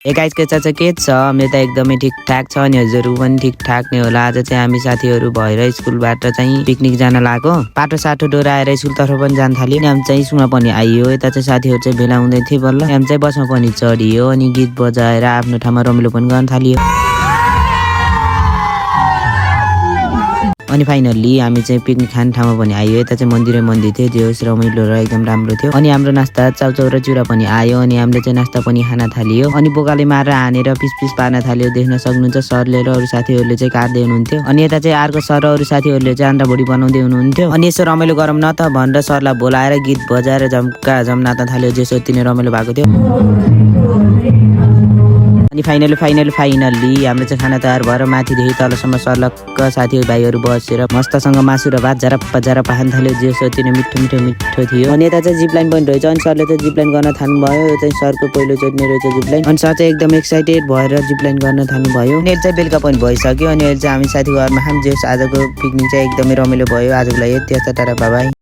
ए guys के चाहिँ के छ मेरो त एकदमै ठिकठाक छ अनि हजुरहरु पनि ठिकठाक नै होला। आज चाहिँ हामी साथीहरु भएर स्कुलबाट चाहिँ पिकनिक जान लागो। पाटो साटो डोराएर स्कुलतर्फ पनि जान थाल्यो। अनि हामी चाहिँ स्कुलमा पनि आइयो। यता चाहिँ साथीहरु चाहिँ भेला हुँदै थिए बल्ल। हामी चाहिँ बसमा पनि चढियो अनि गीत बजाएर आफ्नो ठाउँमा रमाइलो पनि गर्न थालियो। अनि फाइनल्ली हामी चाहिँ पिकनिक खाने ठाउँमा पनि आइयो। यता चाहिँ मन्दिर थियो जो रमाइलो र एकदम राम्रो थियो। अनि हाम्रो नास्ता चाउचाउ र चिउरा पनि आयो। अनि हामीले चाहिँ नास्ता पनि खान थालियो। अनि बोकाले मारेर हानेर पिस पिस पार्न थाल्यो। देख्न सक्नुहुन्छ सरले र अरु साथीहरुले चाहिँ काट्दै हुनुहुन्थ्यो। अनि यता चाहिँ अर्को सर र अरु साथीहरुले चाहिँ अन्डा बडी बनाउँदै हुनुहुन्थ्यो। अनि यसो रमाइलो गरौँ न त भनेर सरलाई बोलाएर गीत बजाएर झम्का झम नाच्न थाल्यो। जेसो तिनै रमाइलो भएको थियो। अनि फाइनल्ली हाम्रो चाहिँ खाना तयार भएर माथिदेखि तलसम्म सर्लक्क साथीहरु भाइहरु बसेर मस्तसँग मासु र भात झरप्प खान थाल्यो। जेसो तिनै मिठो थियो। अनि यता चाहिँ जिप लाइन पनि रहेछ। अनि सरले चाहिँ जिप लाइन गर्न थाल्नु भयो। यो चाहिँ सरको पहिलो चोटि नै रहेछ जिप लाइन। अनि सर चाहिँ एकदम एक्साइटेड भएर जिप लाइन गर्न थाल्नु भयो। अनि अहिले चाहिँ बेलुका पनि भइसक्यो। अनि अहिले चाहिँ हामी साथीको घरमा खाम। जेस आजको पिकनिक चाहिँ एकदमै रमाइलो भयो। आजको लागि यति टाटा बाइ बाइ।